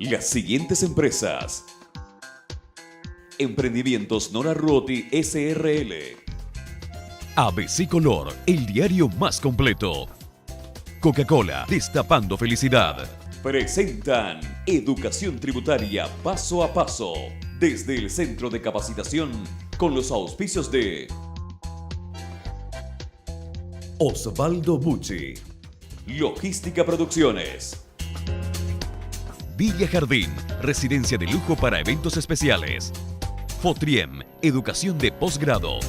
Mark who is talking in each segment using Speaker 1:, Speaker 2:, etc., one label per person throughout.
Speaker 1: Las siguientes empresas: Emprendimientos Nora Ruoti SRL, ABC Color, el diario más completo, Coca-Cola, destapando felicidad. Presentan Educación Tributaria Paso a Paso, desde el Centro de Capacitación, con los auspicios de Osvaldo Bucci, Logística Producciones, Villa Jardín, residencia de lujo para eventos especiales, Fotriem, educación de posgrado.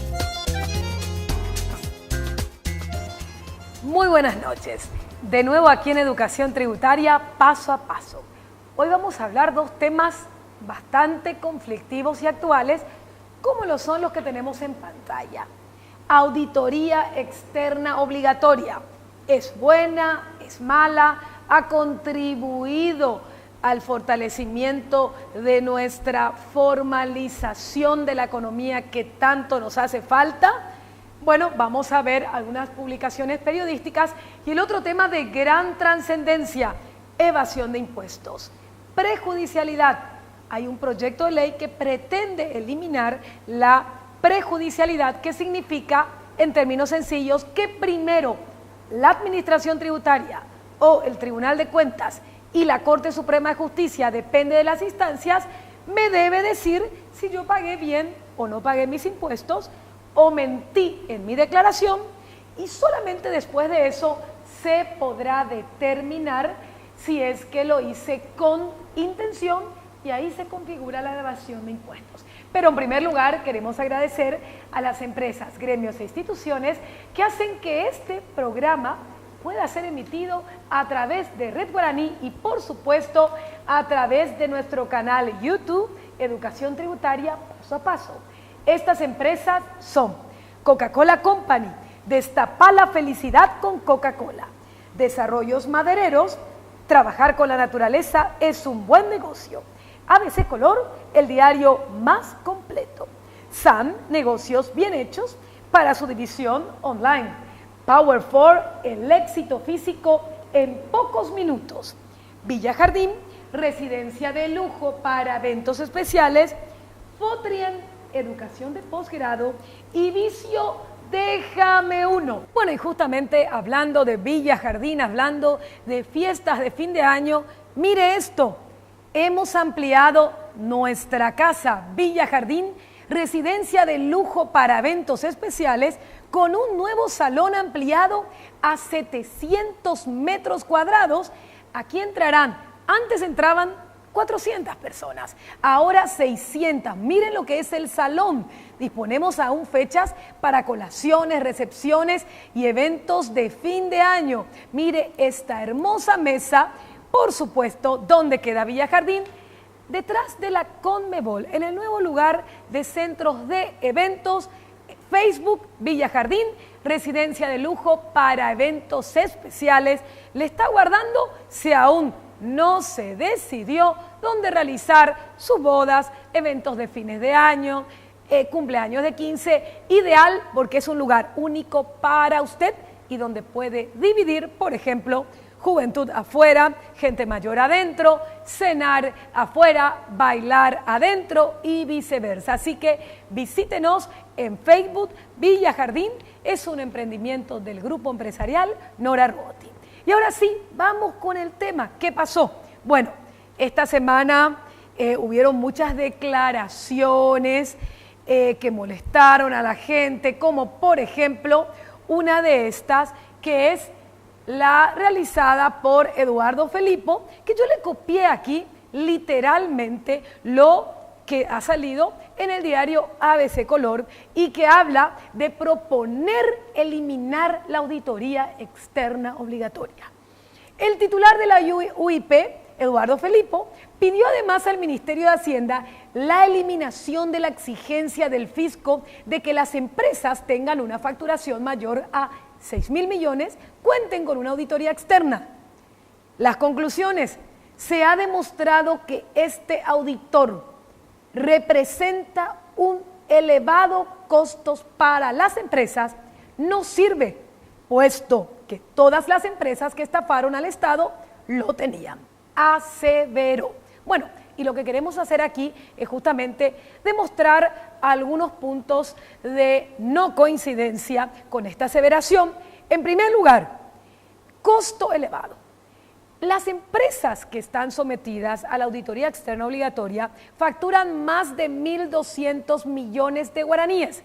Speaker 2: Muy buenas noches. De nuevo aquí en Educación Tributaria Paso a Paso. Hoy vamos a hablar dos temas bastante conflictivos y actuales, como lo son los que tenemos en pantalla. Auditoría externa obligatoria. ¿Es buena? ¿Es mala? ¿Ha contribuido al fortalecimiento de nuestra formalización de la economía que tanto nos hace falta? Bueno, vamos a ver algunas publicaciones periodísticas y el otro tema de gran trascendencia, evasión de impuestos. Prejudicialidad. Hay un proyecto de ley que pretende eliminar la prejudicialidad, que significa, en términos sencillos, que primero la Administración Tributaria o el Tribunal de Cuentas y la Corte Suprema de Justicia, depende de las instancias, me debe decir si yo pagué bien o no pagué mis impuestos, o mentí en mi declaración, y solamente después de eso se podrá determinar si es que lo hice con intención, y ahí se configura la evasión de impuestos. Pero en primer lugar queremos agradecer a las empresas, gremios e instituciones que hacen que este programa pueda ser emitido a través de Red Guaraní y por supuesto a través de nuestro canal YouTube Educación Tributaria Paso a Paso. Estas empresas son Coca-Cola Company, destapa la felicidad con Coca-Cola. Desarrollos Madereros, trabajar con la naturaleza es un buen negocio. ABC Color, el diario más completo. SAN, negocios bien hechos para su división online. Power 4, el éxito físico en pocos minutos. Villa Jardín, residencia de lujo para eventos especiales. Fotrien, educación de posgrado. Y Vicio, déjame uno. Bueno, y justamente hablando de Villa Jardín, hablando de fiestas de fin de año, mire esto. Hemos ampliado nuestra casa Villa Jardín, residencia de lujo para eventos especiales, con un nuevo salón ampliado a 700 metros cuadrados. Aquí entrarán, antes entraban 400 personas, ahora 600. Miren lo que es el salón. Disponemos aún fechas para colaciones, recepciones y eventos de fin de año. Mire esta hermosa mesa, por supuesto, ¿dónde queda Villa Jardín? Detrás de la Conmebol, en el nuevo lugar de centros de eventos. Facebook, Villa Jardín, residencia de lujo para eventos especiales. Le está guardando si aún no se decidió dónde realizar sus bodas, eventos de fines de año, cumpleaños de 15, ideal porque es un lugar único para usted y donde puede dividir, por ejemplo, juventud afuera, gente mayor adentro, cenar afuera, bailar adentro y viceversa. Así que visítenos en Facebook. Villa Jardín es un emprendimiento del grupo empresarial Nora Ruoti. Y ahora sí, vamos con el tema. ¿Qué pasó? Bueno, esta semana hubieron muchas declaraciones que molestaron a la gente, como por ejemplo una de estas que es la realizada por Eduardo Felipo, que yo le copié aquí literalmente lo que ha salido en el diario ABC Color y que habla de proponer eliminar la auditoría externa obligatoria. El titular de la UIP, Eduardo Felipo, pidió además al Ministerio de Hacienda la eliminación de la exigencia del fisco de que las empresas tengan una facturación mayor a 6.000 millones, cuenten con una auditoría externa. Las conclusiones: se ha demostrado que este auditor representa un elevado costos para las empresas, no sirve, puesto que todas las empresas que estafaron al Estado lo tenían, aseveró. Bueno, y lo que queremos hacer aquí es justamente demostrar algunos puntos de no coincidencia con esta aseveración. En primer lugar, costo elevado. Las empresas que están sometidas a la auditoría externa obligatoria facturan más de 1.200 millones de guaraníes.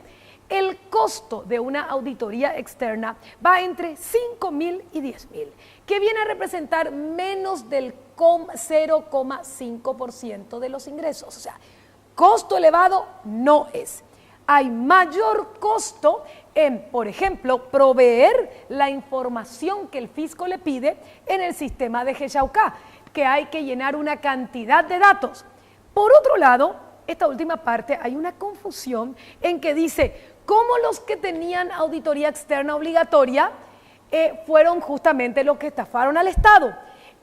Speaker 2: El costo de una auditoría externa va entre 5.000 y 10.000, que viene a representar menos del 0,5% de los ingresos. O sea, costo elevado no es. Hay mayor costo en, por ejemplo, proveer la información que el fisco le pide en el sistema de Gechaucá, que hay que llenar una cantidad de datos. Por otro lado, esta última parte, hay una confusión en que dice cómo los que tenían auditoría externa obligatoria fueron justamente los que estafaron al Estado.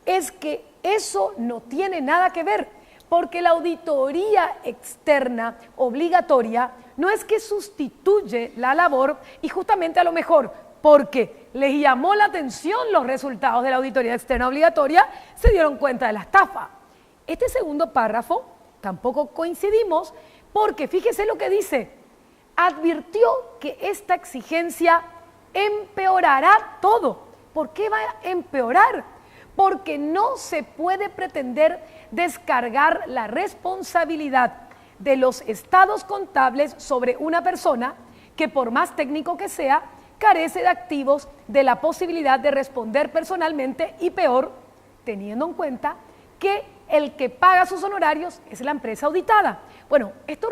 Speaker 2: Es que eso no tiene nada que ver, porque la auditoría externa obligatoria no es que sustituye la labor, y justamente a lo mejor porque les llamó la atención los resultados de la auditoría externa obligatoria, se dieron cuenta de la estafa. Este segundo párrafo tampoco coincidimos, porque fíjese lo que dice: advirtió que esta exigencia empeorará todo. ¿Por qué va a empeorar? Porque no se puede pretender descargar la responsabilidad de los estados contables sobre una persona que, por más técnico que sea, carece de activos, de la posibilidad de responder personalmente, y peor, teniendo en cuenta que el que paga sus honorarios es la empresa auditada. Bueno, esto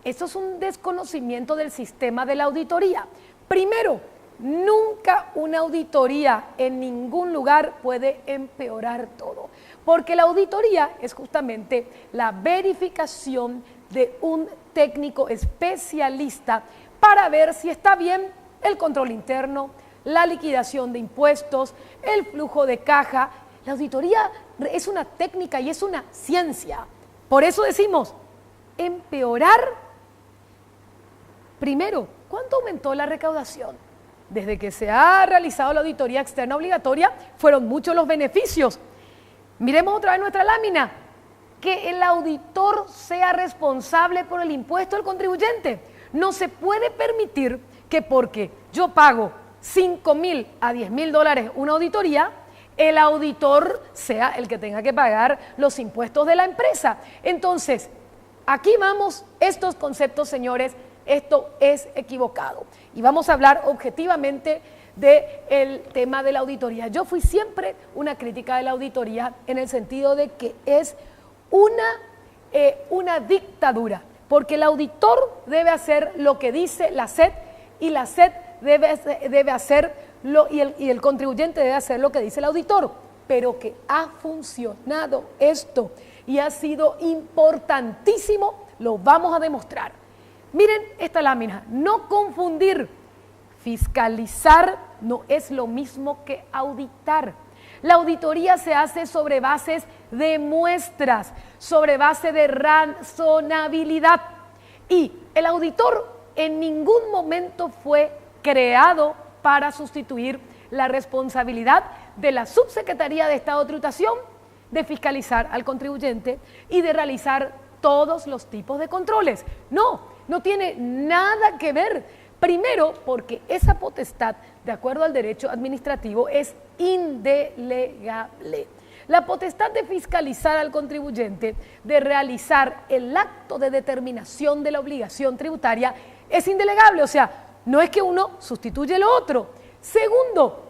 Speaker 2: es un desconocimiento del sistema de la auditoría. Primero, nunca una auditoría en ningún lugar puede empeorar todo, porque la auditoría es justamente la verificación de un técnico especialista para ver si está bien el control interno, la liquidación de impuestos, el flujo de caja. La auditoría es una técnica y es una ciencia. Por eso decimos, empeorar. Primero, ¿cuánto aumentó la recaudación? Desde que se ha realizado la auditoría externa obligatoria, fueron muchos los beneficios. Miremos otra vez nuestra lámina. Que el auditor sea responsable por el impuesto del contribuyente. No se puede permitir que porque yo pago 5.000 a 10.000 dólares una auditoría, el auditor sea el que tenga que pagar los impuestos de la empresa. Entonces, aquí vamos, estos conceptos, señores, esto es equivocado. Y vamos a hablar objetivamente del tema de la auditoría. Yo fui siempre una crítica de la auditoría en el sentido de que es una dictadura, porque el auditor debe hacer lo que dice la SED, y la SED debe hacer y el contribuyente debe hacer lo que dice el auditor, pero que ha funcionado esto y ha sido importantísimo, lo vamos a demostrar. Miren esta lámina, no confundir. Fiscalizar no es lo mismo que auditar. La auditoría se hace sobre bases de muestras, sobre base de razonabilidad. Y el auditor en ningún momento fue creado para sustituir la responsabilidad de la Subsecretaría de Estado de Tributación de fiscalizar al contribuyente y de realizar todos los tipos de controles. No tiene nada que ver. Primero, porque esa potestad, de acuerdo al derecho administrativo, es indelegable. La potestad de fiscalizar al contribuyente, de realizar el acto de determinación de la obligación tributaria, es indelegable. O sea, no es que uno sustituye lo otro. Segundo,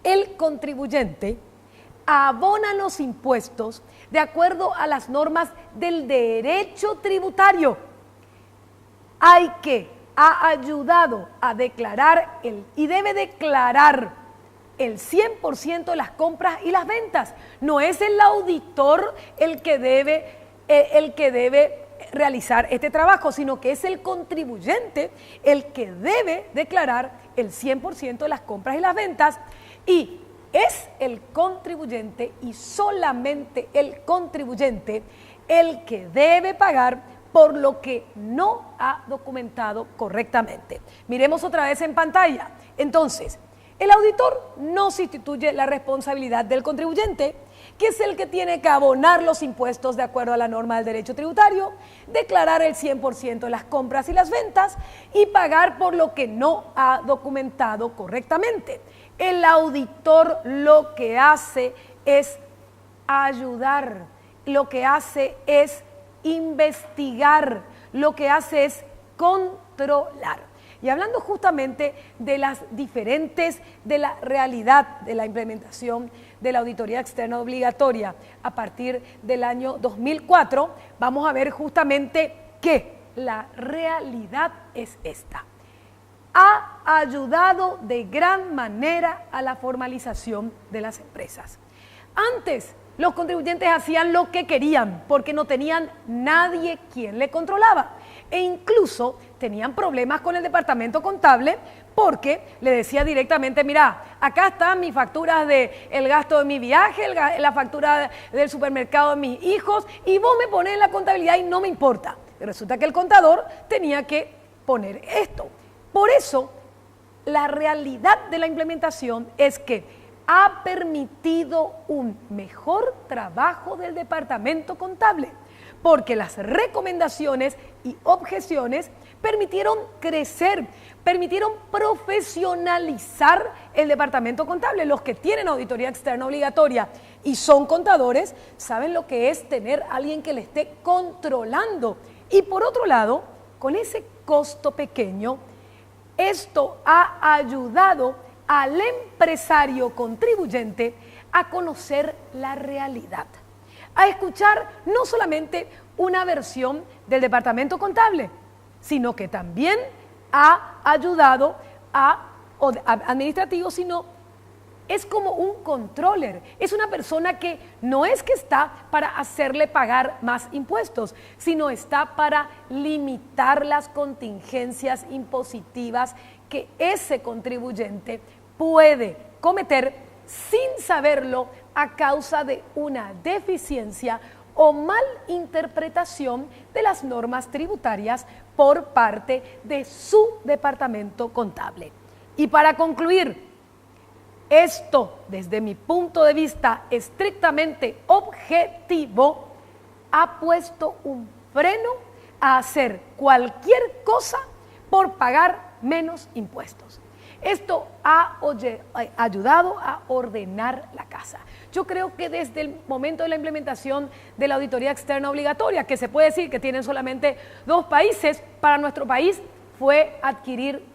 Speaker 2: el contribuyente abona los impuestos de acuerdo a las normas del derecho tributario. Ha ayudado a declarar y debe declarar el 100% de las compras y las ventas. No es el auditor el que debe realizar este trabajo, sino que es el contribuyente el que debe declarar el 100% de las compras y las ventas, y es el contribuyente y solamente el contribuyente el que debe pagar por lo que no ha documentado correctamente. Miremos otra vez en pantalla. Entonces, el auditor no sustituye la responsabilidad del contribuyente, que es el que tiene que abonar los impuestos de acuerdo a la norma del derecho tributario, declarar el 100% de las compras y las ventas y pagar por lo que no ha documentado correctamente. El auditor lo que hace es ayudar, lo que hace es investigar, lo que hace es controlar. Y hablando justamente de las diferentes, de la realidad de la implementación de la auditoría externa obligatoria a partir del año 2004, vamos a ver justamente que la realidad es esta. Ha ayudado de gran manera a la formalización de las empresas. Antes, los contribuyentes hacían lo que querían porque no tenían nadie quien le controlaba e incluso tenían problemas con el departamento contable porque le decía directamente, mira, acá están mis facturas del gasto de mi viaje, la factura del supermercado de mis hijos y vos me ponés en la contabilidad y no me importa. Y resulta que el contador tenía que poner esto. Por eso, la realidad de la implementación es que ha permitido un mejor trabajo del departamento contable, porque las recomendaciones y objeciones permitieron crecer, permitieron profesionalizar el departamento contable. Los que tienen auditoría externa obligatoria y son contadores saben lo que es tener a alguien que le esté controlando. Y por otro lado, con ese costo pequeño, esto ha ayudado al empresario contribuyente a conocer la realidad, a escuchar no solamente una versión del departamento contable, sino que también ha ayudado administrativo, sino es como un controller, es una persona que no es que está para hacerle pagar más impuestos, sino está para limitar las contingencias impositivas que ese contribuyente puede cometer sin saberlo a causa de una deficiencia o mal interpretación de las normas tributarias por parte de su departamento contable. Y para concluir, esto, desde mi punto de vista estrictamente objetivo, ha puesto un freno a hacer cualquier cosa por pagar menos impuestos. Esto ha ayudado a ordenar la casa. Yo creo que desde el momento de la implementación de la auditoría externa obligatoria, que se puede decir que tienen solamente 2 países, para nuestro país fue adquirir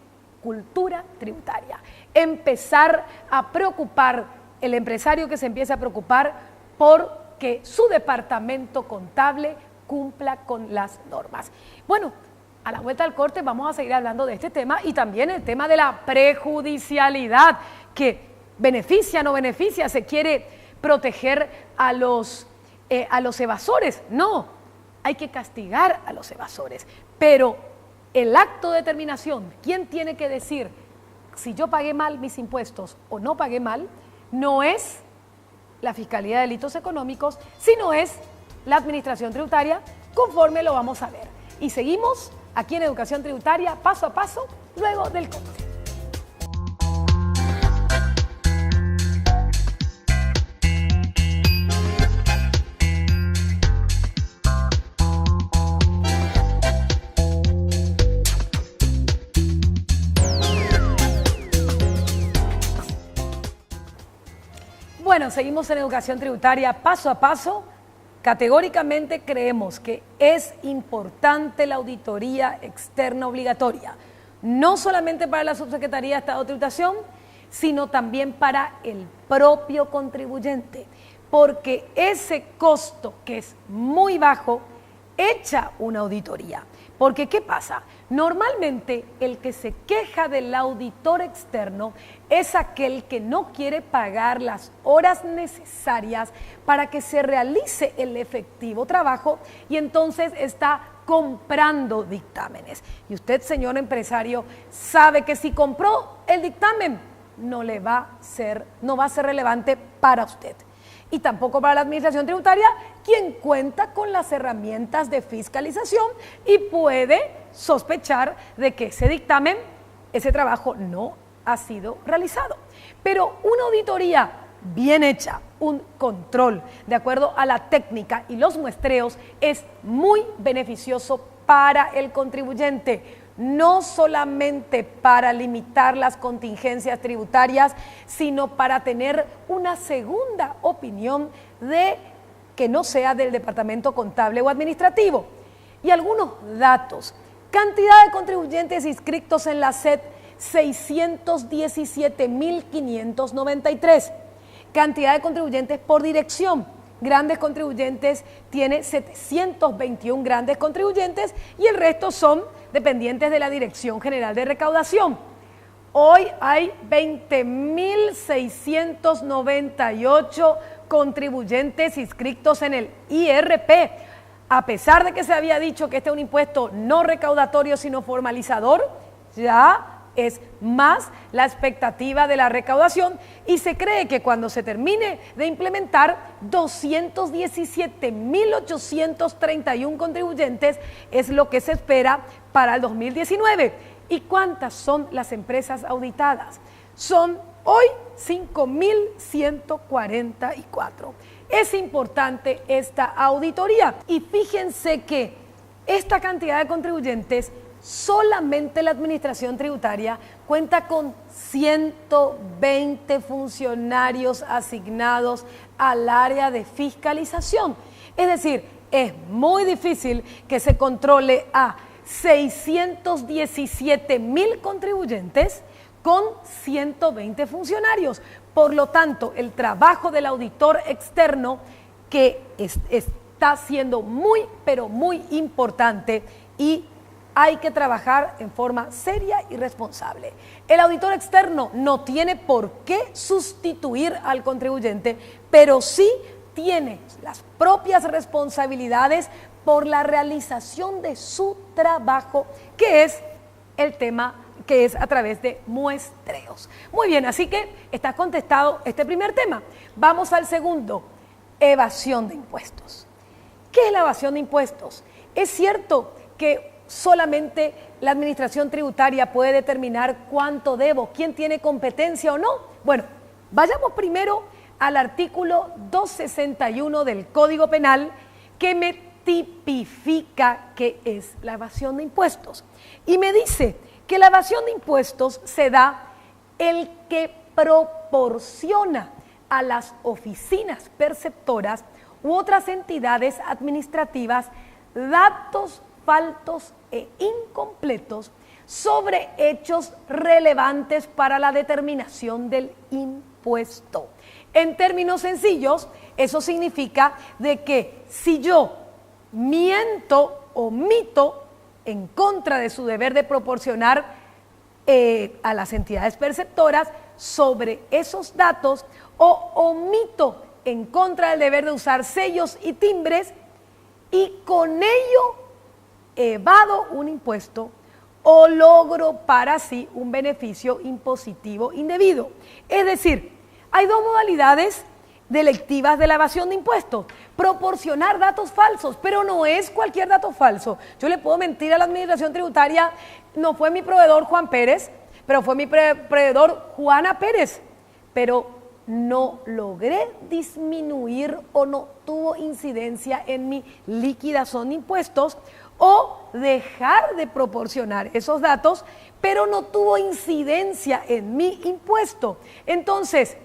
Speaker 2: cultura tributaria. Empezar a preocupar, el empresario que se empiece a preocupar por que su departamento contable cumpla con las normas. Bueno, a la vuelta al corte vamos a seguir hablando de este tema y también el tema de la prejudicialidad, que beneficia, no beneficia, se quiere proteger a los evasores. No, hay que castigar a los evasores, pero el acto de determinación, ¿quién tiene que decir si yo pagué mal mis impuestos o no pagué mal? No es la Fiscalía de Delitos Económicos, sino es la Administración Tributaria, conforme lo vamos a ver. Y seguimos aquí en Educación Tributaria, paso a paso, luego del corte. Bueno, seguimos en Educación Tributaria, paso a paso. Categóricamente creemos que es importante la auditoría externa obligatoria, no solamente para la Subsecretaría de Estado de Tributación, sino también para el propio contribuyente, porque ese costo, que es muy bajo, echa una auditoría. Porque, ¿qué pasa? Normalmente el que se queja del auditor externo es aquel que no quiere pagar las horas necesarias para que se realice el efectivo trabajo y entonces está comprando dictámenes. Y usted, señor empresario, sabe que si compró el dictamen no va a ser relevante para usted. Y tampoco para la Administración Tributaria, quien cuenta con las herramientas de fiscalización y puede sospechar de que ese dictamen, ese trabajo no ha sido realizado. Pero una auditoría bien hecha, un control de acuerdo a la técnica y los muestreos es muy beneficioso para el contribuyente, no solamente para limitar las contingencias tributarias, sino para tener una segunda opinión de que no sea del departamento contable o administrativo. Y algunos datos: cantidad de contribuyentes inscritos en la SED, 617.593. Cantidad de contribuyentes por dirección: grandes contribuyentes tiene 721 grandes contribuyentes y el resto son dependientes de la Dirección General de Recaudación. Hoy hay 20.698 contribuyentes inscritos en el IRP. A pesar de que se había dicho que este es un impuesto no recaudatorio sino formalizador, ya es más la expectativa de la recaudación y se cree que cuando se termine de implementar, 217.831 contribuyentes es lo que se espera para el 2019. ¿Y cuántas son las empresas auditadas? Son hoy 5.144. Es importante esta auditoría y fíjense que esta cantidad de contribuyentes, solamente la Administración Tributaria cuenta con 120 funcionarios asignados al área de fiscalización. Es decir, es muy difícil que se controle a 617.000 contribuyentes con 120 funcionarios. Por lo tanto, el trabajo del auditor externo, que está siendo muy, pero muy importante, y hay que trabajar en forma seria y responsable. El auditor externo no tiene por qué sustituir al contribuyente, pero sí tiene las propias responsabilidades por la realización de su trabajo, que es el tema que es a través de muestreos. Muy bien, así que está contestado este primer tema. Vamos al segundo: evasión de impuestos. ¿Qué es la evasión de impuestos? Es cierto que solamente la Administración Tributaria puede determinar cuánto debo, quién tiene competencia o no. Bueno, vayamos primero al artículo 261 del Código Penal, que me tipifica qué es la evasión de impuestos. Y me dice que la evasión de impuestos se da el que proporciona a las oficinas perceptoras u otras entidades administrativas datos faltos e incompletos sobre hechos relevantes para la determinación del impuesto. En términos sencillos, eso significa de que si yo miento o omito en contra de su deber de proporcionar a las entidades perceptoras sobre esos datos, o omito en contra del deber de usar sellos y timbres, y con ello evado un impuesto o logro para sí un beneficio impositivo indebido. Es decir, hay dos modalidades delictivas de la evasión de impuestos: proporcionar datos falsos, pero no es cualquier dato falso. Yo le puedo mentir a la Administración Tributaria: no fue mi proveedor Juan Pérez, pero fue mi proveedor Juana Pérez, pero no logré disminuir o no tuvo incidencia en mi liquidación de impuestos, o dejar de proporcionar esos datos, pero no tuvo incidencia en mi impuesto. Entonces,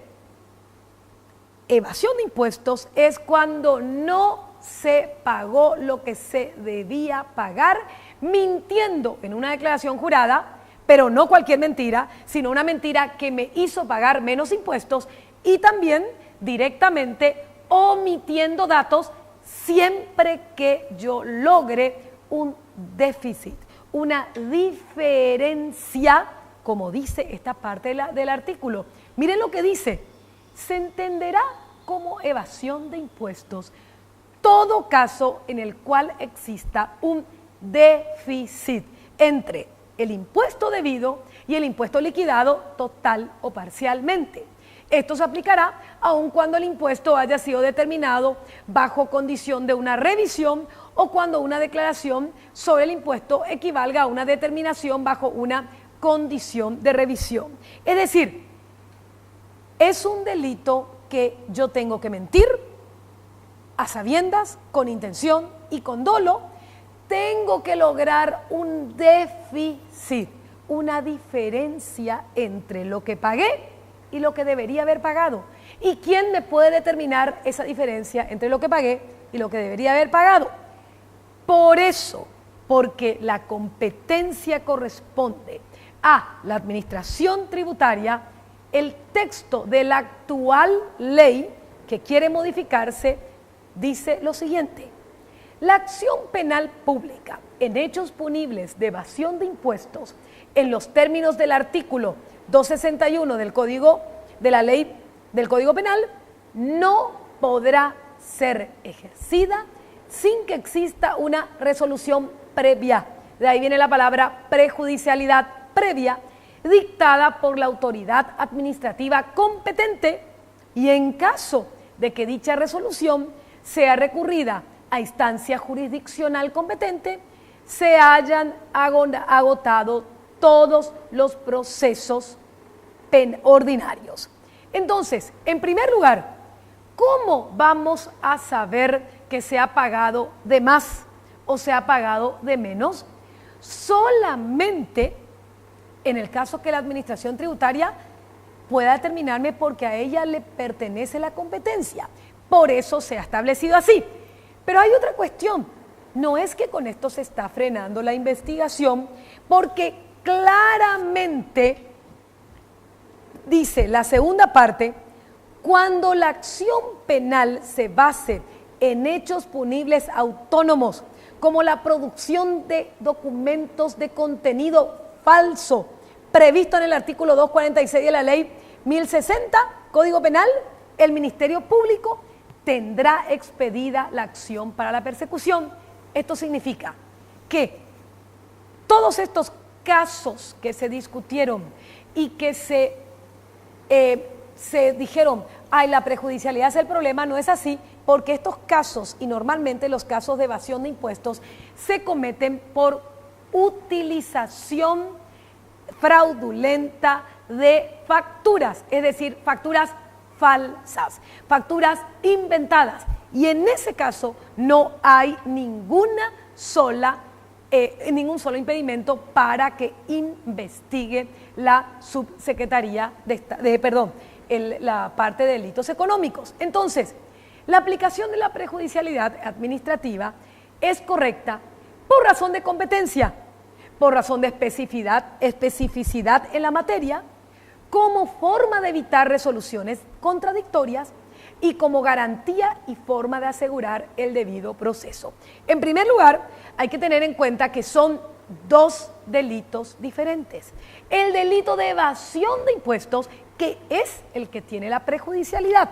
Speaker 2: evasión de impuestos es cuando no se pagó lo que se debía pagar, mintiendo en una declaración jurada, pero no cualquier mentira, sino una mentira que me hizo pagar menos impuestos, y también directamente omitiendo datos siempre que yo logre un déficit, una diferencia, como dice esta parte del artículo. Miren lo que dice: se entenderá como evasión de impuestos todo caso en el cual exista un déficit entre el impuesto debido y el impuesto liquidado total o parcialmente. Esto se aplicará aun cuando el impuesto haya sido determinado bajo condición de una revisión o cuando una declaración sobre el impuesto equivalga a una determinación bajo una condición de revisión. Es decir, es un delito que yo tengo que mentir a sabiendas, con intención y con dolo. Tengo que lograr un déficit, una diferencia entre lo que pagué y lo que debería haber pagado. ¿Y quién me puede determinar esa diferencia entre lo que pagué y lo que debería haber pagado? Por eso, porque la competencia corresponde a la administración tributaria, el texto de la actual ley que quiere modificarse dice lo siguiente: la acción penal pública en hechos punibles de evasión de impuestos en los términos del artículo 261 del Código de la Ley del Código Penal no podrá ser ejercida sin que exista una resolución previa. De ahí viene la palabra prejudicialidad previa, dictada por la autoridad administrativa competente, y en caso de que dicha resolución sea recurrida a instancia jurisdiccional competente, se hayan agotado todos los procesos ordinarios. Entonces, en primer lugar, ¿cómo vamos a saber que se ha pagado de más o se ha pagado de menos? Solamente en el caso que la administración tributaria pueda determinarme, porque a ella le pertenece la competencia. Por eso se ha establecido así. Pero hay otra cuestión. No es que con esto se está frenando la investigación, porque claramente dice la segunda parte: cuando la acción penal se base en hechos punibles autónomos, como la producción de documentos de contenido falso, previsto en el artículo 246 de la ley 1060, Código Penal, el Ministerio Público tendrá expedida la acción para la persecución. Esto significa que todos estos casos que se discutieron y que se dijeron, ay, la prejudicialidad es el problema, no es así, porque estos casos, y normalmente los casos de evasión de impuestos, se cometen por utilización fraudulenta de facturas, es decir, facturas falsas, facturas inventadas, y en ese caso no hay ningún solo impedimento para que investigue la subsecretaría la parte de delitos económicos. Entonces, la aplicación de la prejudicialidad administrativa es correcta por razón de competencia, por razón de especificidad en la materia, como forma de evitar resoluciones contradictorias y como garantía y forma de asegurar el debido proceso. En primer lugar, hay que tener en cuenta que son dos delitos diferentes. El delito de evasión de impuestos, que es el que tiene la prejudicialidad,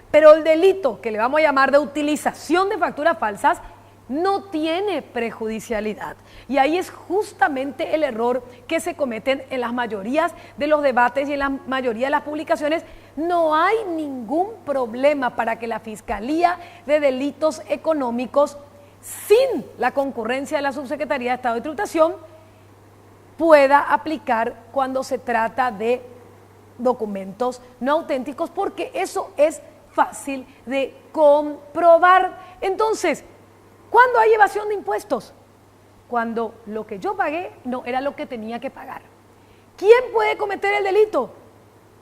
Speaker 2: pero el delito que le vamos a llamar de utilización de facturas falsas no tiene prejudicialidad. Y ahí es justamente el error que se cometen en las mayorías de los debates y en la mayoría de las publicaciones. No hay ningún problema para que la Fiscalía de Delitos Económicos, sin la concurrencia de la Subsecretaría de Estado de Tributación, pueda aplicar cuando se trata de documentos no auténticos, porque eso es fácil de comprobar. Entonces, ¿cuándo hay evasión de impuestos? Cuando lo que yo pagué no era lo que tenía que pagar. ¿Quién puede cometer el delito?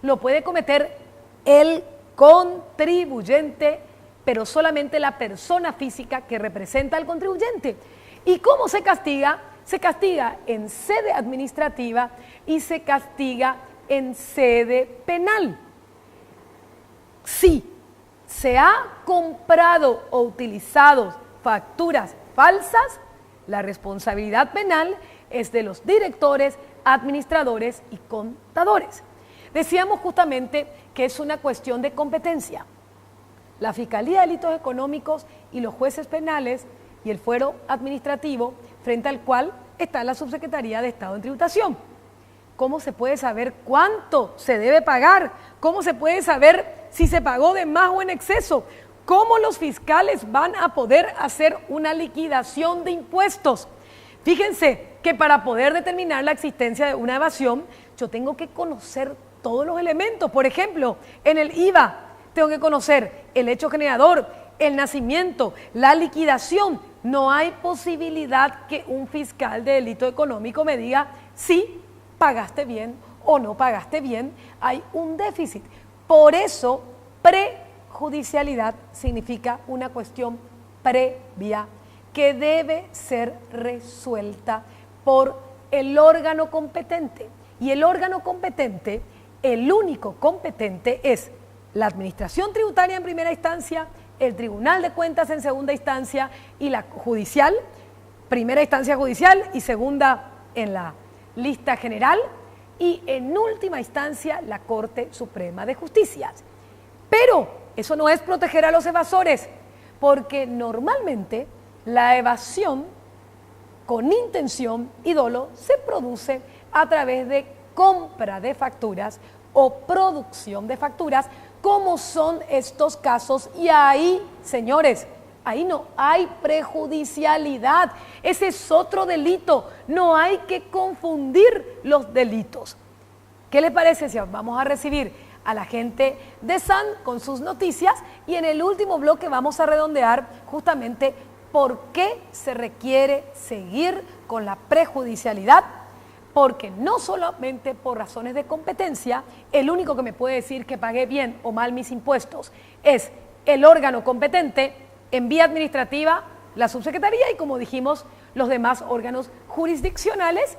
Speaker 2: Lo puede cometer el contribuyente, pero solamente la persona física que representa al contribuyente. ¿Y cómo se castiga? Se castiga en sede administrativa y se castiga en sede penal. Si se ha comprado o utilizado facturas falsas, la responsabilidad penal es de los directores, administradores y contadores. Decíamos justamente que es una cuestión de competencia. La Fiscalía de Delitos Económicos y los jueces penales y el fuero administrativo, frente al cual está la Subsecretaría de Estado en Tributación. ¿Cómo se puede saber cuánto se debe pagar? ¿Cómo se puede saber si se pagó de más o en exceso? ¿Cómo los fiscales van a poder hacer una liquidación de impuestos? Fíjense que para poder determinar la existencia de una evasión, yo tengo que conocer todos los elementos. Por ejemplo, en el IVA tengo que conocer el hecho generador, el nacimiento, la liquidación. No hay posibilidad que un fiscal de delito económico me diga si pagaste bien o no pagaste bien, hay un déficit. Por eso, prejudicialidad significa una cuestión previa que debe ser resuelta por el órgano competente. Y el órgano competente, el único competente es la Administración Tributaria en primera instancia, el Tribunal de Cuentas en segunda instancia y la judicial, primera instancia judicial y segunda en la lista general y en última instancia la Corte Suprema de Justicia. Pero eso no es proteger a los evasores, porque normalmente la evasión con intención y dolo se produce a través de compra de facturas o producción de facturas, como son estos casos. Y ahí, señores, ahí no hay prejudicialidad. Ese es otro delito. No hay que confundir los delitos. ¿Qué les parece si vamos a recibir a la gente de SAN con sus noticias? Y en el último bloque vamos a redondear justamente por qué se requiere seguir con la prejudicialidad. Porque no solamente por razones de competencia, el único que me puede decir que pagué bien o mal mis impuestos es el órgano competente en vía administrativa, la subsecretaría y, como dijimos, los demás órganos jurisdiccionales,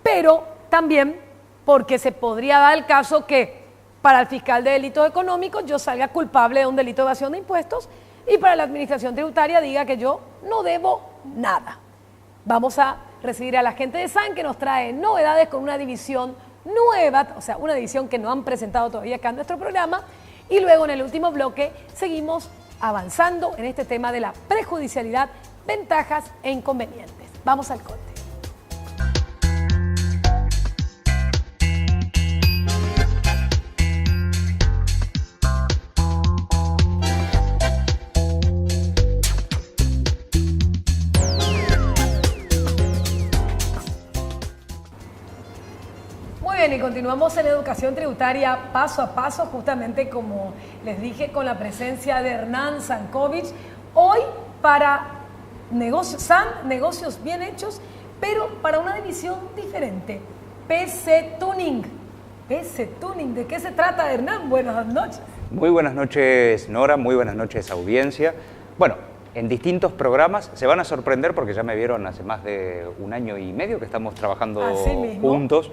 Speaker 2: pero también porque se podría dar el caso que para el fiscal de delitos económicos yo salga culpable de un delito de evasión de impuestos y para la administración tributaria diga que yo no debo nada. Vamos a recibir a la gente de SAN que nos trae novedades con una división nueva, o sea, una división que no han presentado todavía acá en nuestro programa, y luego en el último bloque seguimos avanzando en este tema de la prejudicialidad, ventajas e inconvenientes. Vamos al corte. Y continuamos en Educación Tributaria paso a paso, justamente como les dije, con la presencia de Hernán Sankovic, hoy para SAN, negocios bien hechos, pero para una división diferente, PC Tuning. PC Tuning, ¿de qué se trata, Hernán? Buenas noches.
Speaker 3: Muy buenas noches, Nora, muy buenas noches, audiencia. Bueno, en distintos programas se van a sorprender porque ya me vieron hace más de 1 año y medio que estamos trabajando juntos.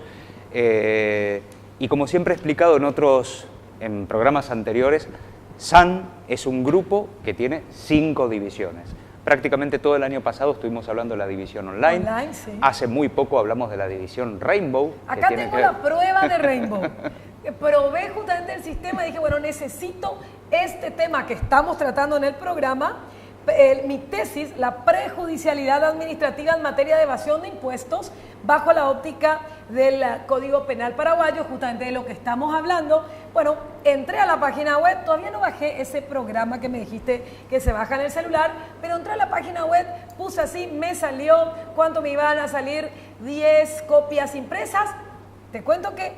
Speaker 3: Y como siempre he explicado en programas anteriores, SAN es un grupo que tiene 5 divisiones. Prácticamente todo el año pasado estuvimos hablando de la división online.
Speaker 2: Sí.
Speaker 3: Hace muy poco hablamos de la división Rainbow.
Speaker 2: Acá tengo la prueba de Rainbow. Probé justamente el sistema y dije, bueno, necesito este tema que estamos tratando en el programa. Mi tesis, la prejudicialidad administrativa en materia de evasión de impuestos, bajo la óptica del Código Penal paraguayo, justamente de lo que estamos hablando. Bueno, entré a la página web, todavía no bajé ese programa que me dijiste que se baja en el celular, pero entré a la página web, puse así, me salió cuánto me iban a salir, 10 copias impresas. Te cuento que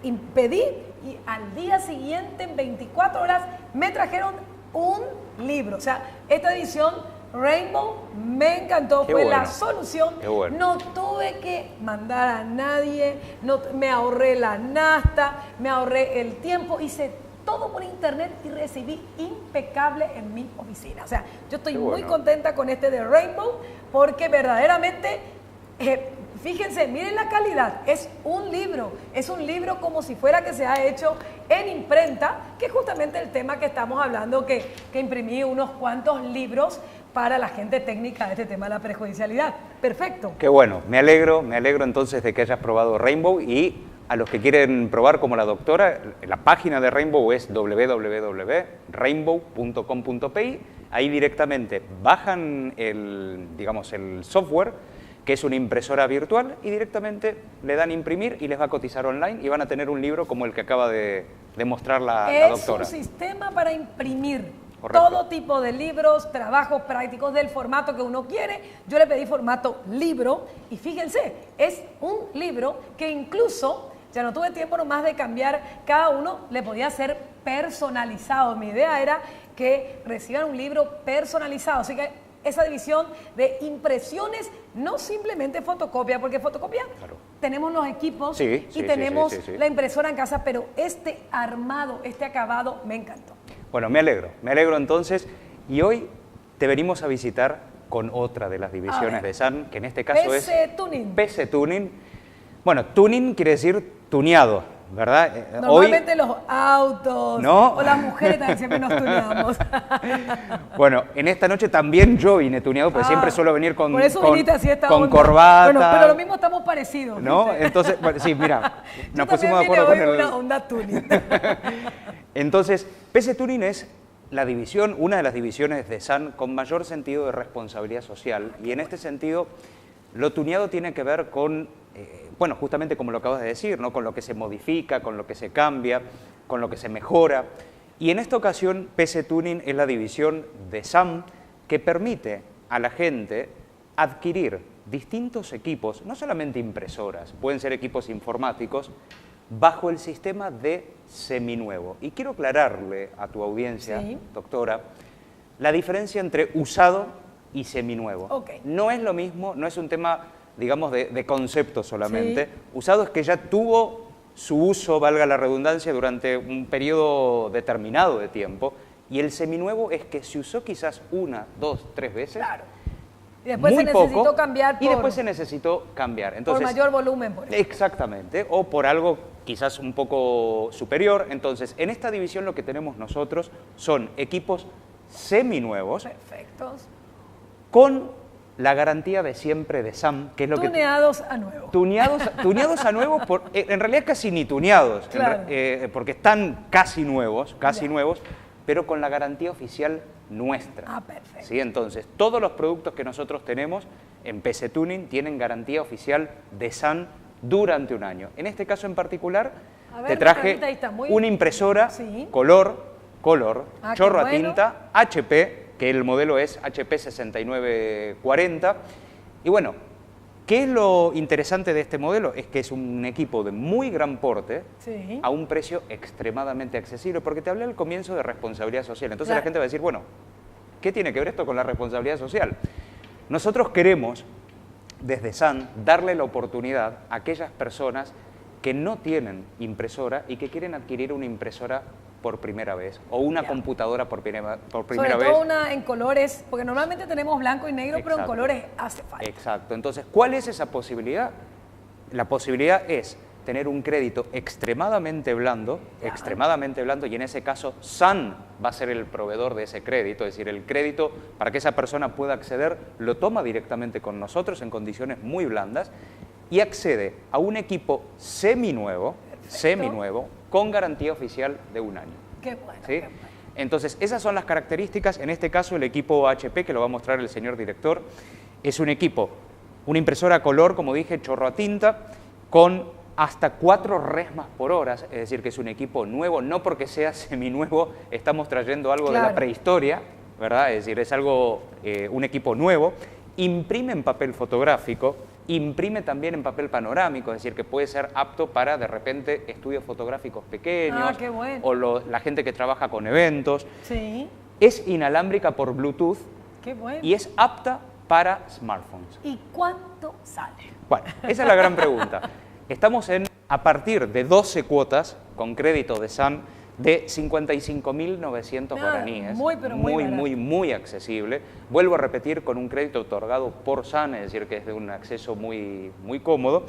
Speaker 2: impedí y al día siguiente, en 24 horas, me trajeron un libro. O sea, esta edición Rainbow me encantó, fue la solución. No tuve que mandar a nadie, me ahorré la nafta, me ahorré el tiempo, hice todo por internet y recibí impecable en mi oficina. O sea, yo estoy muy contenta con este de Rainbow porque verdaderamente, fíjense, miren la calidad, es un libro como si fuera que se ha hecho en imprenta, que es justamente el tema que estamos hablando, que imprimí unos cuantos libros para la gente técnica de este tema de la prejudicialidad. Perfecto.
Speaker 3: Qué bueno, me alegro entonces de que hayas probado Rainbow, y a los que quieren probar como la doctora, la página de Rainbow es www.rainbow.com.pi. Ahí directamente bajan el software, que es una impresora virtual, y directamente le dan imprimir y les va a cotizar online y van a tener un libro como el que acaba de mostrar la doctora.
Speaker 2: Es un sistema para imprimir.
Speaker 3: Correcto.
Speaker 2: Todo tipo de libros, trabajos prácticos del formato que uno quiere. Yo le pedí formato libro y fíjense, es un libro que incluso ya no tuve tiempo nomás de cambiar, cada uno le podía ser personalizado. Mi idea era que reciban un libro personalizado, así que esa división de impresiones, no simplemente fotocopia, porque fotocopia tenemos los equipos y tenemos la impresora en casa, pero este armado, este acabado me encantó.
Speaker 3: Bueno, me alegro entonces, y hoy te venimos a visitar con otra de las divisiones de SAN, que en este caso es PC Tuning. Bueno, tuning quiere decir tuneado, ¿verdad?
Speaker 2: Normalmente los autos o las mujeres también siempre nos tuneamos.
Speaker 3: Bueno, en esta noche también yo vine tuneado, porque siempre suelo venir con,
Speaker 2: por eso viniste así esta
Speaker 3: con
Speaker 2: onda.
Speaker 3: corbata.
Speaker 2: Bueno, pero lo mismo estamos parecidos.
Speaker 3: ¿No?
Speaker 2: ¿viste?
Speaker 3: Entonces, bueno, sí, mira, nos pusimos de
Speaker 2: acuerdo
Speaker 3: con el...
Speaker 2: una onda tuning.
Speaker 3: Entonces, PC Tuning es la división, una de las divisiones de SAN con mayor sentido de responsabilidad social, y en este sentido, lo tuneado tiene que ver con, bueno, justamente como lo acabas de decir, ¿no? Con lo que se modifica, con lo que se cambia, con lo que se mejora. Y en esta ocasión, PC Tuning es la división de SAN que permite a la gente adquirir distintos equipos, no solamente impresoras, pueden ser equipos informáticos, bajo el sistema de seminuevo. Y quiero aclararle a tu audiencia, doctora, la diferencia entre usado y seminuevo. No es lo mismo, no es un tema, digamos, de concepto solamente. Usado es que ya tuvo su uso, valga la redundancia, durante un periodo determinado de tiempo, y el seminuevo es que se usó quizás 1, 2, 3 veces.
Speaker 2: Claro. Y después se necesitó cambiar
Speaker 3: y después se necesitó cambiar. Entonces,
Speaker 2: por mayor volumen, por ejemplo.
Speaker 3: Exactamente, o por algo quizás un poco superior. Entonces, en esta división lo que tenemos nosotros son equipos seminuevos.
Speaker 2: Perfectos.
Speaker 3: Con la garantía de siempre de SAN, que es lo
Speaker 2: tuneados a nuevo.
Speaker 3: Tuneados a nuevo, en realidad casi ni tuneados,
Speaker 2: claro.
Speaker 3: Porque están casi nuevos, pero con la garantía oficial nuestra.
Speaker 2: Ah, perfecto.
Speaker 3: ¿Sí? Entonces, todos los productos que nosotros tenemos en PC Tuning tienen garantía oficial de SAN durante un año. En este caso en particular, te traje una impresora color, chorro a tinta, HP, que el modelo es HP 6940. Y bueno, ¿qué es lo interesante de este modelo? Es que es un equipo de muy gran porte a un precio extremadamente accesible, porque te hablé al comienzo de responsabilidad social. Entonces la gente va a decir, bueno, ¿qué tiene que ver esto con la responsabilidad social? Nosotros queremos, desde SAN, darle la oportunidad a aquellas personas que no tienen impresora y que quieren adquirir una impresora por primera vez, o una computadora por primera vez.
Speaker 2: Sobre todo una en colores, porque normalmente tenemos blanco y negro, pero en colores hace falta.
Speaker 3: Exacto. Entonces, ¿cuál es esa posibilidad? La posibilidad es tener un crédito extremadamente blando, y en ese caso SAN va a ser el proveedor de ese crédito, es decir, el crédito para que esa persona pueda acceder, lo toma directamente con nosotros en condiciones muy blandas y accede a un equipo seminuevo, con garantía oficial de un año.
Speaker 2: Qué bueno,
Speaker 3: ¿Sí?
Speaker 2: qué bueno.
Speaker 3: Entonces, esas son las características. En este caso, el equipo HP, que lo va a mostrar el señor director, es un equipo, una impresora a color, como dije, chorro a tinta, con hasta 4 resmas por hora, es decir, que es un equipo nuevo, no porque sea seminuevo, estamos trayendo algo de la prehistoria, ¿verdad? Es decir, es algo, un equipo nuevo, imprime en papel fotográfico, imprime también en papel panorámico, es decir, que puede ser apto para, de repente, estudios fotográficos pequeños,
Speaker 2: qué bueno.
Speaker 3: o la gente que trabaja con eventos.
Speaker 2: Sí.
Speaker 3: Es inalámbrica por Bluetooth.
Speaker 2: Qué bueno.
Speaker 3: Y es apta para smartphones.
Speaker 2: ¿Y cuánto sale?
Speaker 3: Bueno, esa es la gran pregunta. Estamos a partir de 12 cuotas con crédito de SAN de 55.900 guaraníes. Muy accesible. Vuelvo a repetir, con un crédito otorgado por SAN, es decir, que es de un acceso muy cómodo.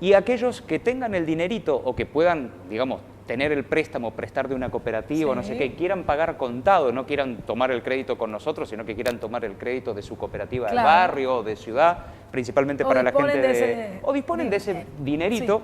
Speaker 3: Y aquellos que tengan el dinerito o que puedan, digamos, tener el préstamo, prestar de una cooperativa, no sé qué, quieran pagar contado, no quieran tomar el crédito con nosotros, sino que quieran tomar el crédito de su cooperativa de barrio o de ciudad, principalmente para la gente o disponen de ese dinerito.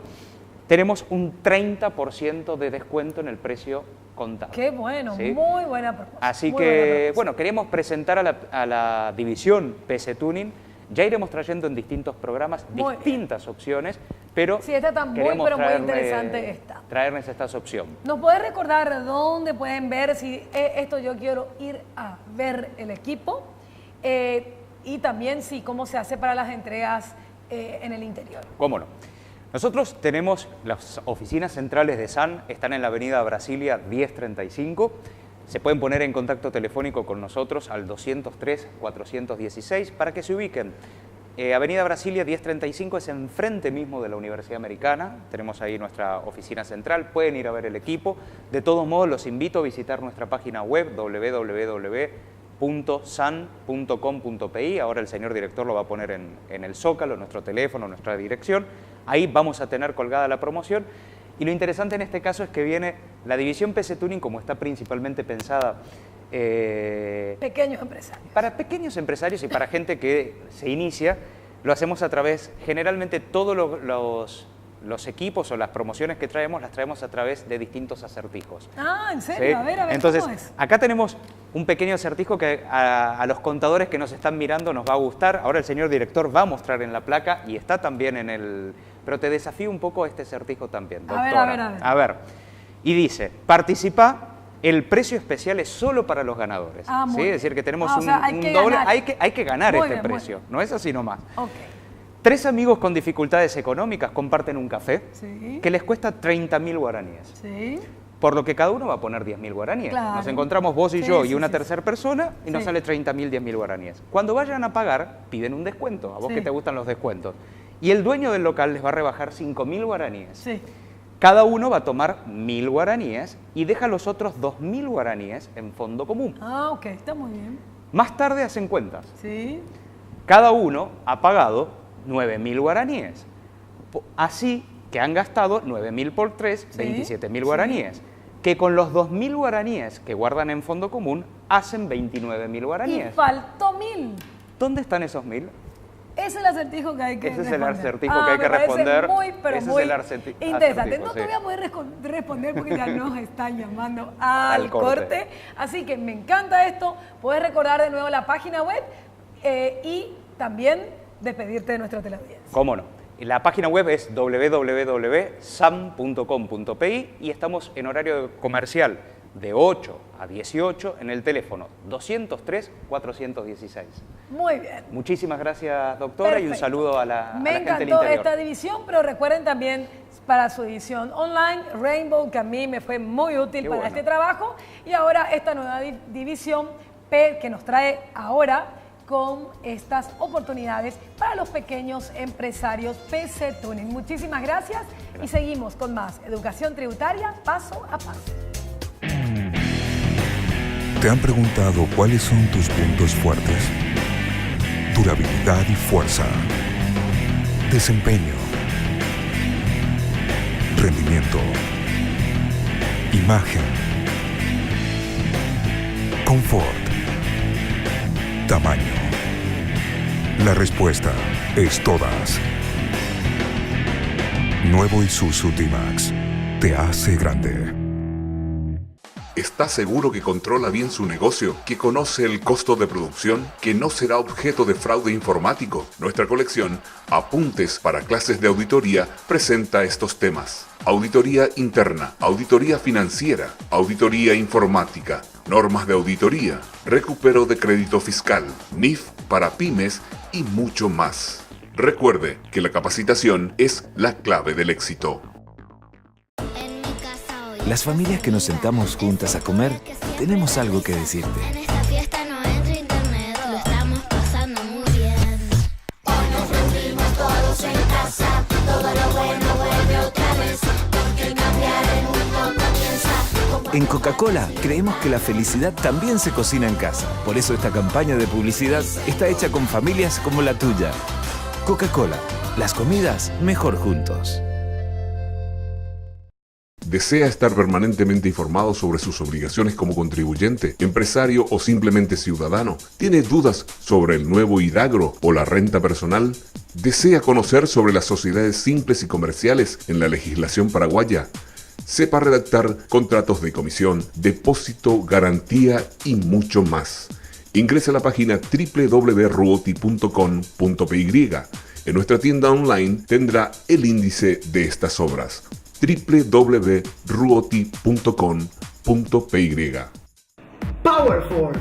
Speaker 3: Tenemos un 30% de descuento en el precio contado.
Speaker 2: ¡Qué bueno! ¿Sí? Muy buena propuesta.
Speaker 3: Así que, bueno, queríamos presentar a la división PC Tuning. Ya iremos trayendo en distintos programas distintas opciones, pero
Speaker 2: sí, esta está muy interesante esta.
Speaker 3: Traerles esta opción.
Speaker 2: ¿Nos puede recordar dónde pueden ver si esto yo quiero ir a ver el equipo? Y también cómo se hace para las entregas en el interior.
Speaker 3: ¿Cómo no? Nosotros tenemos las oficinas centrales de SAN, están en la avenida Brasilia 1035. Se pueden poner en contacto telefónico con nosotros al 203-416 para que se ubiquen. Avenida Brasilia 1035 es enfrente mismo de la Universidad Americana. Tenemos ahí nuestra oficina central, pueden ir a ver el equipo. De todos modos, los invito a visitar nuestra página web www.san.com.pi. Ahora el señor director lo va a poner en el zócalo, nuestro teléfono, nuestra dirección. Ahí vamos a tener colgada la promoción. Y lo interesante en este caso es que viene la división PC Tuning, como está principalmente pensada
Speaker 2: pequeños empresarios.
Speaker 3: Para pequeños empresarios y para gente que se inicia, lo hacemos a través, generalmente todos los equipos o las promociones que traemos, las traemos a través de distintos acertijos.
Speaker 2: Ah, ¿en serio?
Speaker 3: ¿Sí?
Speaker 2: A ver,
Speaker 3: entonces,
Speaker 2: ¿cómo es?
Speaker 3: Acá tenemos un pequeño acertijo que a los contadores que nos están mirando nos va a gustar. Ahora el señor director va a mostrar en la placa y está también en el... Pero te desafío un poco este acertijo también, doctora.
Speaker 2: A ver.
Speaker 3: Y dice, participa, el precio especial es solo para los ganadores. ¿Sí? Es decir, que tenemos un doble... Hay que ganar este precio, no es así nomás.
Speaker 2: Okay.
Speaker 3: 3 amigos con dificultades económicas comparten un café que les cuesta 30.000 guaraníes.
Speaker 2: Sí.
Speaker 3: Por lo que cada uno va a poner 10.000 guaraníes.
Speaker 2: Claro.
Speaker 3: Nos encontramos vos y yo y una tercera persona y nos sale 30.000, 10.000 guaraníes. Cuando vayan a pagar, piden un descuento, a vos que te gustan los descuentos. Y el dueño del local les va a rebajar 5.000 guaraníes.
Speaker 2: Sí.
Speaker 3: Cada uno va a tomar 1.000 guaraníes y deja los otros 2.000 guaraníes en fondo común.
Speaker 2: Ah, ok, está muy bien.
Speaker 3: Más tarde hacen cuentas.
Speaker 2: Sí.
Speaker 3: Cada uno ha pagado 9.000 guaraníes. Así que han gastado 9.000 por 3, 27.000 guaraníes. Que con los 2.000 guaraníes que guardan en fondo común, hacen 29.000 guaraníes.
Speaker 2: Y faltó 1.000.
Speaker 3: ¿Dónde están esos 1.000?
Speaker 2: Ese es el acertijo que hay que responder.
Speaker 3: Ese es el acertijo que hay que responder.
Speaker 2: Muy, pero
Speaker 3: ese
Speaker 2: muy
Speaker 3: es el
Speaker 2: interesante. No te voy a poder responder porque ya nos están llamando al corte. Así que me encanta esto. Puedes recordar de nuevo la página web y también despedirte de nuestra teleaudiencia.
Speaker 3: ¿Cómo no? La página web es www.sam.com.pi y estamos en horario comercial de 8 a 18 en el teléfono 203-416.
Speaker 2: Muy bien.
Speaker 3: Muchísimas gracias, doctora. Perfecto. Y un saludo a la gente del interior.
Speaker 2: Me encantó esta división, pero recuerden también para su edición online, Rainbow, que a mí me fue muy útil para este trabajo. Y ahora esta nueva división P que nos trae ahora con estas oportunidades para los pequeños empresarios PC Tuning. Muchísimas gracias y seguimos con más educación tributaria paso a paso.
Speaker 4: ¿Te han preguntado cuáles son tus puntos fuertes? Durabilidad y fuerza. Desempeño. Rendimiento. Imagen. Confort. Tamaño. La respuesta es todas. Nuevo Isuzu D-Max te hace grande.
Speaker 5: ¿Está seguro que controla bien su negocio? ¿Que conoce el costo de producción? ¿Que no será objeto de fraude informático? Nuestra colección, Apuntes para clases de auditoría, presenta estos temas. Auditoría interna, auditoría financiera, auditoría informática, normas de auditoría, recupero de crédito fiscal, NIF para pymes y mucho más. Recuerde que la capacitación es la clave del éxito.
Speaker 6: Las familias que nos sentamos juntas a comer, tenemos algo que decirte.
Speaker 7: En esta fiesta no entra internet, lo estamos pasando muy bien. Hoy nos reunimos todos en casa, todo lo bueno vuelve otra vez, porque cambiar el mundo comienza.
Speaker 6: En Coca-Cola creemos que la felicidad también se cocina en casa. Por eso esta campaña de publicidad está hecha con familias como la tuya. Coca-Cola, las comidas mejor juntos.
Speaker 5: ¿Desea estar permanentemente informado sobre sus obligaciones como contribuyente, empresario o simplemente ciudadano? ¿Tiene dudas sobre el nuevo IDAGRO o la renta personal? ¿Desea conocer sobre las sociedades simples y comerciales en la legislación paraguaya? Sepa redactar contratos de comisión, depósito, garantía y mucho más. Ingrese a la página www.ruoti.com.py. En nuestra tienda online tendrá el índice de estas obras. www.ruoti.com.py.
Speaker 8: Powerform,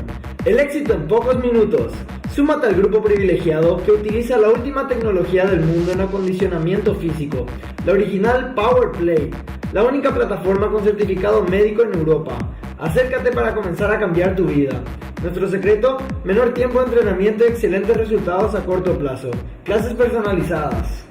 Speaker 8: el éxito en pocos minutos. Súmate al grupo privilegiado que utiliza la última tecnología del mundo en acondicionamiento físico, la original PowerPlay, la única plataforma con certificado médico en Europa. Acércate para comenzar a cambiar tu vida. Nuestro secreto, menor tiempo de entrenamiento y excelentes resultados a corto plazo. Clases personalizadas.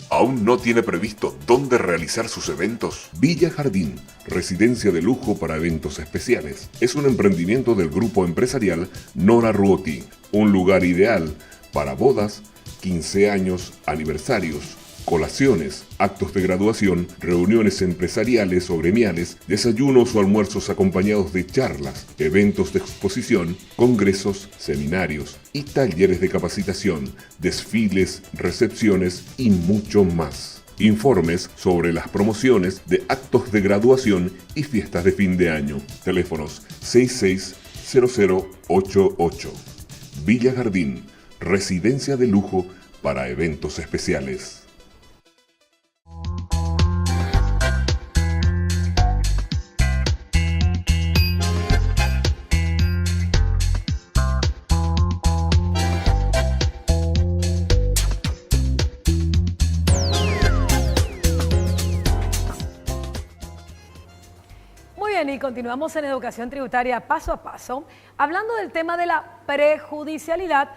Speaker 5: ¿Aún no tiene previsto dónde realizar sus eventos? Villa Jardín, residencia de lujo para eventos especiales. Es un emprendimiento del grupo empresarial Nora Ruoti. Un lugar ideal para bodas, 15 años, aniversarios, colaciones, actos de graduación, reuniones empresariales o gremiales, desayunos o almuerzos acompañados de charlas, eventos de exposición, congresos, seminarios y talleres de capacitación, desfiles, recepciones y mucho más. Informes sobre las promociones de actos de graduación y fiestas de fin de año. Teléfonos 660088. Villa Jardín, residencia de lujo para eventos especiales.
Speaker 2: Y continuamos en Educación Tributaria paso a paso, hablando del tema de la prejudicialidad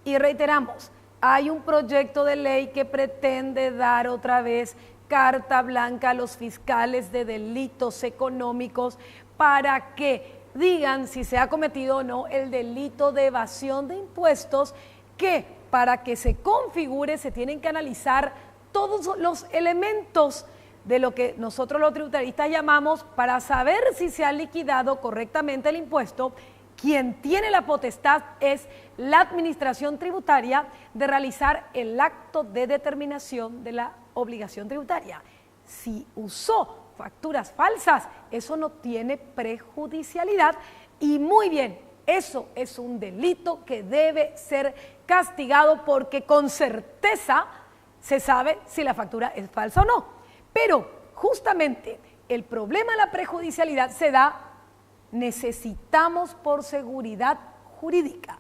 Speaker 2: y reiteramos, hay un proyecto de ley que pretende dar otra vez carta blanca a los fiscales de delitos económicos para que digan si se ha cometido o no el delito de evasión de impuestos, que para que se configure se tienen que analizar todos los elementos de lo que nosotros los tributaristas llamamos para saber si se ha liquidado correctamente el impuesto. Quien tiene la potestad es la administración tributaria de realizar el acto de determinación de la obligación tributaria. Si usó facturas falsas, eso no tiene prejudicialidad y muy bien, eso es un delito que debe ser castigado porque con certeza se sabe si la factura es falsa o no. Pero justamente el problema de la prejudicialidad se da, necesitamos por seguridad jurídica.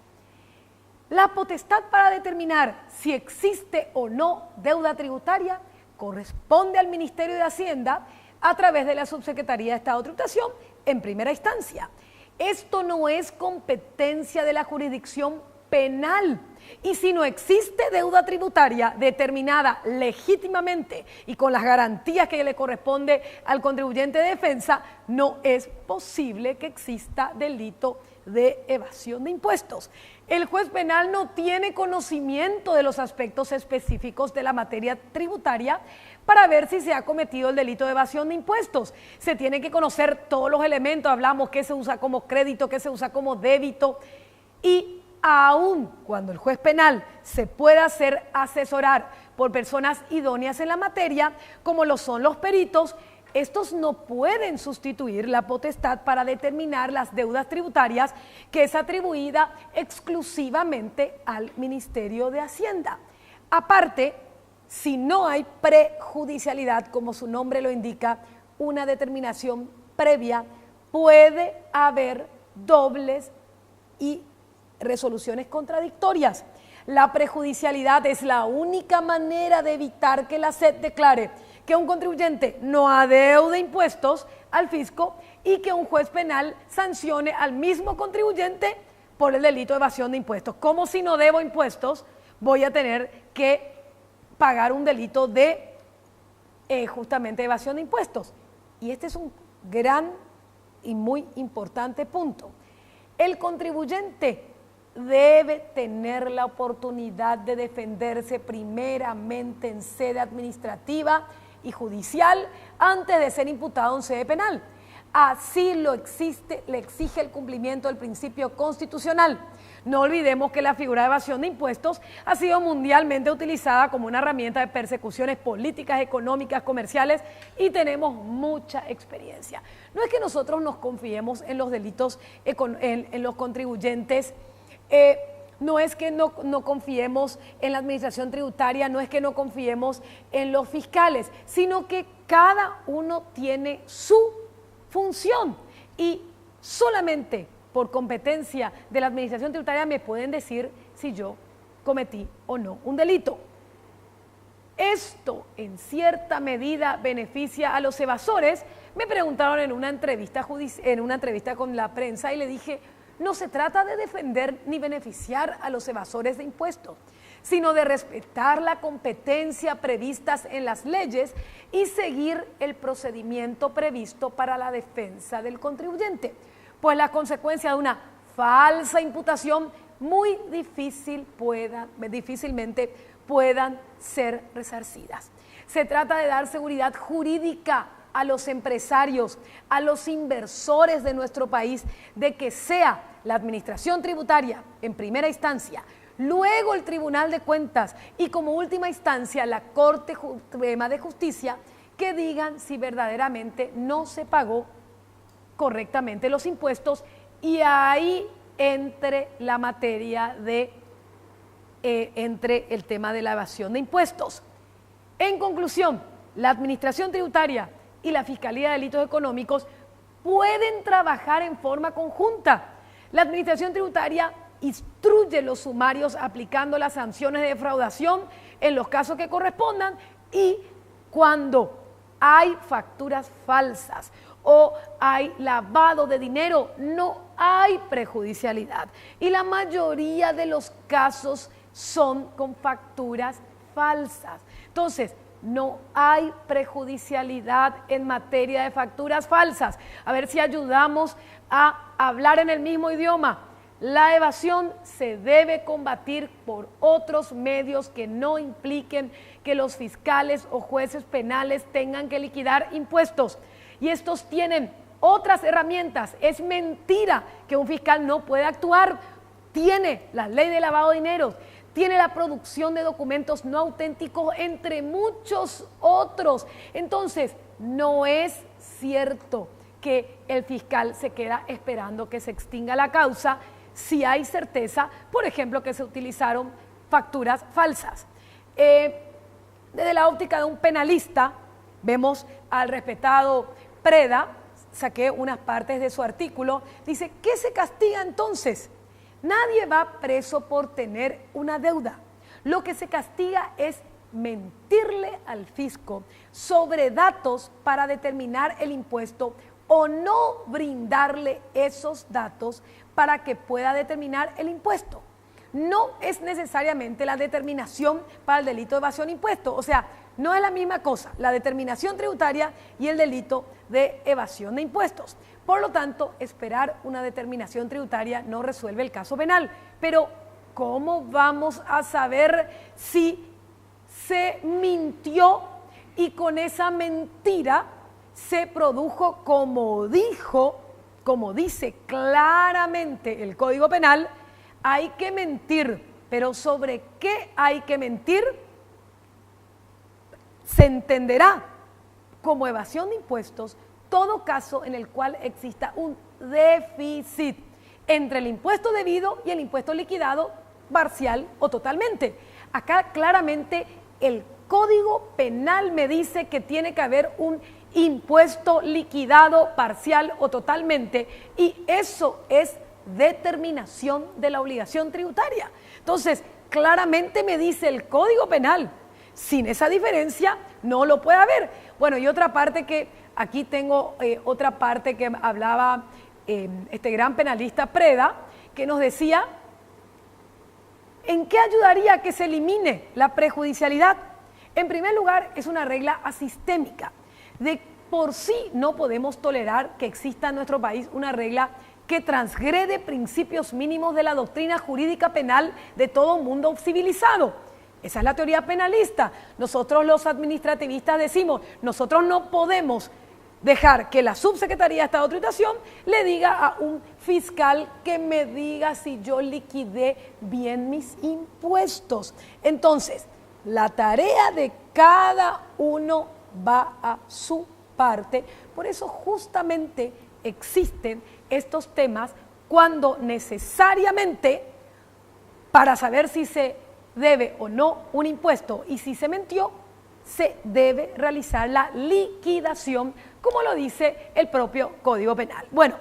Speaker 2: La potestad para determinar si existe o no deuda tributaria corresponde al Ministerio de Hacienda a través de la Subsecretaría de Estado de Tributación en primera instancia. Esto no es competencia de la jurisdicción penal. Y si no existe deuda tributaria determinada legítimamente y con las garantías que le corresponde al contribuyente de defensa, no es posible que exista delito de evasión de impuestos. El juez penal no tiene conocimiento de los aspectos específicos de la materia tributaria para ver si se ha cometido el delito de evasión de impuestos. Se tiene que conocer todos los elementos, hablamos qué se usa como crédito, qué se usa como débito y aun cuando el juez penal se pueda hacer asesorar por personas idóneas en la materia, como lo son los peritos, estos no pueden sustituir la potestad para determinar las deudas tributarias que es atribuida exclusivamente al Ministerio de Hacienda. Aparte, si no hay prejudicialidad, como su nombre lo indica, una determinación previa, puede haber dobles y resoluciones contradictorias. La prejudicialidad es la única manera de evitar que la SED declare que un contribuyente no adeude impuestos al fisco y que un juez penal sancione al mismo contribuyente por el delito de evasión de impuestos. Como si no debo impuestos, voy a tener que pagar un delito de justamente evasión de impuestos. Y este es un gran y muy importante punto. El contribuyente debe tener la oportunidad de defenderse primeramente en sede administrativa y judicial antes de ser imputado en sede penal. Así le exige el cumplimiento del principio constitucional. No olvidemos que la figura de evasión de impuestos ha sido mundialmente utilizada como una herramienta de persecuciones políticas, económicas, comerciales y tenemos mucha experiencia. No es que nosotros nos confiemos en los delitos, en los contribuyentes no es que no confiemos en la administración tributaria, no es que no confiemos en los fiscales, sino que cada uno tiene su función y solamente por competencia de la administración tributaria me pueden decir si yo cometí o no un delito. Esto en cierta medida beneficia a los evasores. Me preguntaron en una entrevista con la prensa y le dije, no se trata de defender ni beneficiar a los evasores de impuestos, sino de respetar la competencia previstas en las leyes y seguir el procedimiento previsto para la defensa del contribuyente. Pues la consecuencia de una falsa imputación muy difícilmente puedan ser resarcidas. Se trata de dar seguridad jurídica a los empresarios, a los inversores de nuestro país, de que sea la administración tributaria en primera instancia, luego el Tribunal de Cuentas y como última instancia la Corte Suprema de Justicia que digan si verdaderamente no se pagó correctamente los impuestos y ahí entre la materia de entre el tema de la evasión de impuestos. En conclusión, la administración tributaria y la Fiscalía de Delitos Económicos pueden trabajar en forma conjunta. La administración tributaria instruye los sumarios aplicando las sanciones de defraudación en los casos que correspondan y cuando hay facturas falsas o hay lavado de dinero, no hay prejudicialidad. Y la mayoría de los casos son con facturas falsas. Entonces, no hay prejudicialidad en materia de facturas falsas. A ver si ayudamos a hablar en el mismo idioma. La evasión se debe combatir por otros medios que no impliquen que los fiscales o jueces penales tengan que liquidar impuestos. Y estos tienen otras herramientas. Es mentira que un fiscal no puede actuar. Tiene la ley de lavado de dinero, tiene la producción de documentos no auténticos, entre muchos otros. Entonces, no es cierto que el fiscal se queda esperando que se extinga la causa si hay certeza, por ejemplo, que se utilizaron facturas falsas. Desde la óptica de un penalista, vemos al respetado Preda, saqué unas partes de su artículo, dice, ¿qué se castiga entonces? Nadie va preso por tener una deuda. Lo que se castiga es mentirle al fisco sobre datos para determinar el impuesto o no brindarle esos datos para que pueda determinar el impuesto. No es necesariamente la determinación para el delito de evasión de impuestos, o sea, no es la misma cosa la determinación tributaria y el delito de evasión de impuestos. Por lo tanto, esperar una determinación tributaria no resuelve el caso penal. Pero, ¿cómo vamos a saber si se mintió y con esa mentira se produjo como dice claramente el Código Penal? Hay que mentir, pero ¿sobre qué hay que mentir? Se entenderá como evasión de impuestos todo caso en el cual exista un déficit entre el impuesto debido y el impuesto liquidado parcial o totalmente. Acá claramente el Código Penal me dice que tiene que haber un impuesto liquidado parcial o totalmente y eso es determinación de la obligación tributaria. Entonces, claramente me dice el Código Penal, sin esa diferencia no lo puede haber. Bueno, y otra parte que, aquí tengo otra parte que hablaba este gran penalista Preda, que nos decía, ¿en qué ayudaría que se elimine la prejudicialidad? En primer lugar, es una regla asistémica. De por sí no podemos tolerar que exista en nuestro país una regla que transgrede principios mínimos de la doctrina jurídica penal de todo mundo civilizado. Esa es la teoría penalista. Nosotros los administrativistas decimos, nosotros no podemos dejar que la Subsecretaría de Estado de Tributación le diga a un fiscal que me diga si yo liquidé bien mis impuestos. Entonces, la tarea de cada uno va a su parte. Por eso justamente existen estos temas cuando necesariamente para saber si se debe o no un impuesto y si se mintió, se debe realizar la liquidación, como lo dice el propio Código Penal. Bueno,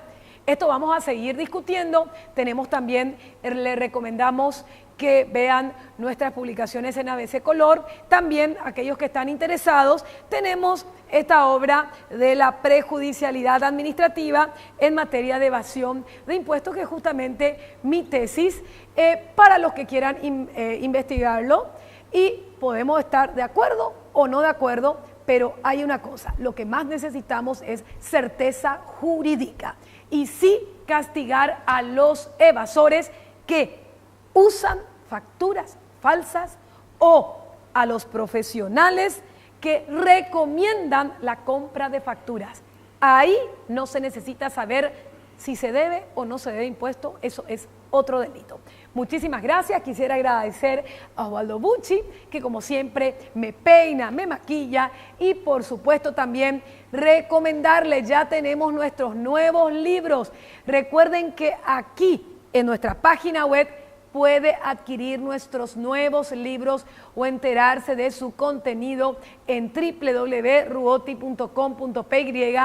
Speaker 2: esto vamos a seguir discutiendo. Tenemos también, le recomendamos que vean nuestras publicaciones en ABC Color. También aquellos que están interesados, tenemos esta obra de la prejudicialidad administrativa en materia de evasión de impuestos, que es justamente mi tesis, para los que quieran investigarlo, y podemos estar de acuerdo o no de acuerdo, pero hay una cosa: lo que más necesitamos es certeza jurídica y sí castigar a los evasores que usan facturas falsas o a los profesionales que recomiendan la compra de facturas. Ahí no se necesita saber si se debe o no se debe impuesto, eso es otro delito. Muchísimas gracias. Quisiera agradecer a Osvaldo Bucci, que como siempre me peina, me maquilla, y por supuesto también recomendarles, ya tenemos nuestros nuevos libros. Recuerden que aquí en nuestra página web puede adquirir nuestros nuevos libros o enterarse de su contenido en www.ruoti.com.py,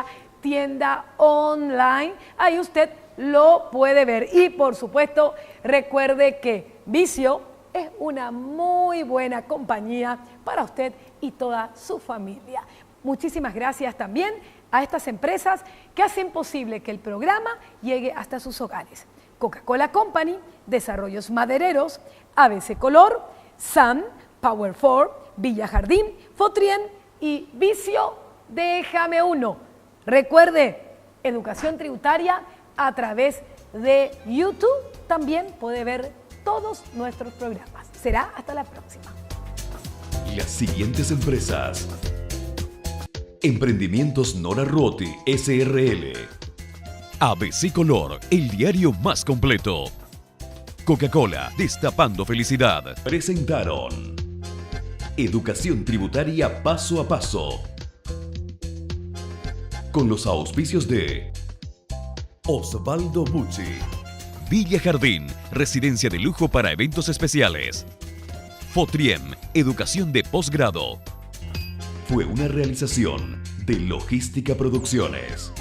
Speaker 2: tienda online. Ahí usted lo puede ver. Y por supuesto, recuerde que Vicio es una muy buena compañía para usted y toda su familia. Muchísimas gracias también a estas empresas que hacen posible que el programa llegue hasta sus hogares. Coca-Cola Company, Desarrollos Madereros, ABC Color, Sun, Power 4, Villa Jardín, Fotrien y Vicio, déjame uno. Recuerde, educación tributaria a través de YouTube. También puede ver todos nuestros programas. Será hasta la próxima.
Speaker 1: Las siguientes empresas: Emprendimientos Nora Ruoti SRL, ABC Color, el diario más completo, Coca-Cola, destapando felicidad, presentaron Educación Tributaria Paso a Paso, con los auspicios de Osvaldo Bucci, Villa Jardín, residencia de lujo para eventos especiales, Fotriem, educación de posgrado. Fue una realización de Logística Producciones.